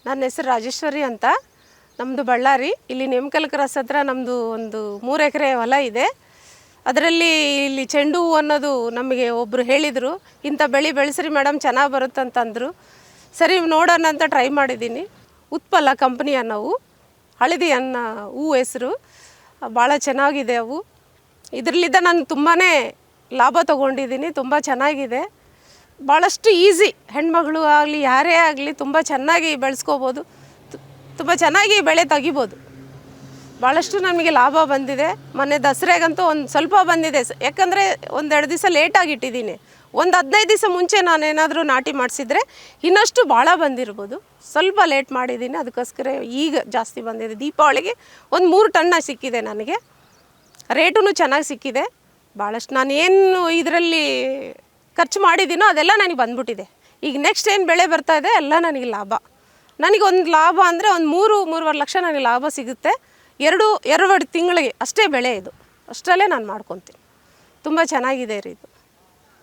ನನ್ನ ಹೆಸರು ರಾಜೇಶ್ವರಿ ಅಂತ. ನಮ್ಮದು ಬಳ್ಳಾರಿ. ಇಲ್ಲಿ ನೇಮಕಲ್ ಕ್ರಾಸ್ ಹತ್ರ ನಮ್ಮದು ಒಂದು 3 ಎಕರೆ ಹೊಲ ಇದೆ. ಅದರಲ್ಲಿ ಇಲ್ಲಿ ಚೆಂಡು ಹೂವು ಅನ್ನೋದು ನಮಗೆ ಒಬ್ಬರು ಹೇಳಿದರು, ಇಂಥ ಬೆಳೆ ಬೆಳೆಸ್ರಿ ಮೇಡಮ್ ಚೆನ್ನಾಗಿ ಬರುತ್ತಂತಂದರು. ಸರಿ ನೋಡೋಣ ಅಂತ ಟ್ರೈ ಮಾಡಿದ್ದೀನಿ. ಉತ್ಪಲ ಕಂಪ್ನಿ ಅನ್ನೋವು, ಹಳದಿ ಅನ್ನ ಹೂವು ಹೆಸರು. ಭಾಳ ಚೆನ್ನಾಗಿದೆ ಅವು. ಇದರಲ್ಲಿದ್ದ ನಾನು ತುಂಬಾ ಲಾಭ ತೊಗೊಂಡಿದ್ದೀನಿ. ತುಂಬ ಚೆನ್ನಾಗಿದೆ, ಭಾಳಷ್ಟು ಈಸಿ. ಹೆಣ್ಮಗಳು ಆಗಲಿ ಯಾರೇ ಆಗಲಿ ತುಂಬ ಚೆನ್ನಾಗಿ ಬೆಳೆಸ್ಕೋಬೋದು, ತುಂಬ ಚೆನ್ನಾಗಿ ಬೆಳೆ ತೆಗಿಬೋದು. ಭಾಳಷ್ಟು ನಮಗೆ ಲಾಭ ಬಂದಿದೆ. ಮೊನ್ನೆ ದಸರೆಗಂತೂ ಒಂದು ಸ್ವಲ್ಪ ಬಂದಿದೆ, ಯಾಕಂದರೆ 1-2 ದಿವಸ ಲೇಟಾಗಿ ಇಟ್ಟಿದ್ದೀನಿ. ಒಂದು 15 ದಿವಸ ಮುಂಚೆ ನಾನೇನಾದರೂ ನಾಟಿ ಮಾಡಿಸಿದ್ರೆ ಇನ್ನಷ್ಟು ಭಾಳ ಬಂದಿರ್ಬೋದು. ಸ್ವಲ್ಪ ಲೇಟ್ ಮಾಡಿದ್ದೀನಿ, ಅದಕ್ಕೋಸ್ಕರ ಈಗ ಜಾಸ್ತಿ ಬಂದಿದೆ. ದೀಪಾವಳಿಗೆ ಒಂದು 3 ಟನ್ನ ಸಿಕ್ಕಿದೆ ನನಗೆ. ರೇಟೂ ಚೆನ್ನಾಗಿ ಸಿಕ್ಕಿದೆ. ಭಾಳಷ್ಟು ನಾನು ಏನು ಇದರಲ್ಲಿ ಖರ್ಚು ಮಾಡಿದ್ದೀನೋ ಅದೆಲ್ಲ ನನಗೆ ಬಂದ್ಬಿಟ್ಟಿದೆ. ಈಗ ನೆಕ್ಸ್ಟ್ ಏನು ಬೆಳೆ ಬರ್ತಾ ಇದೆ ಎಲ್ಲ ನನಗೆ ಲಾಭ. ನನಗೊಂದು ಲಾಭ ಅಂದರೆ ಒಂದು 3-3.5 ಲಕ್ಷ ನನಗೆ ಲಾಭ ಸಿಗುತ್ತೆ. 2 ತಿಂಗಳಿಗೆ ಅಷ್ಟೇ ಬೆಳೆ ಇದು. ಅಷ್ಟರಲ್ಲೇ ನಾನು ಮಾಡ್ಕೊತೀನಿ. ತುಂಬ ಚೆನ್ನಾಗಿದೆ ರೀ ಇದು.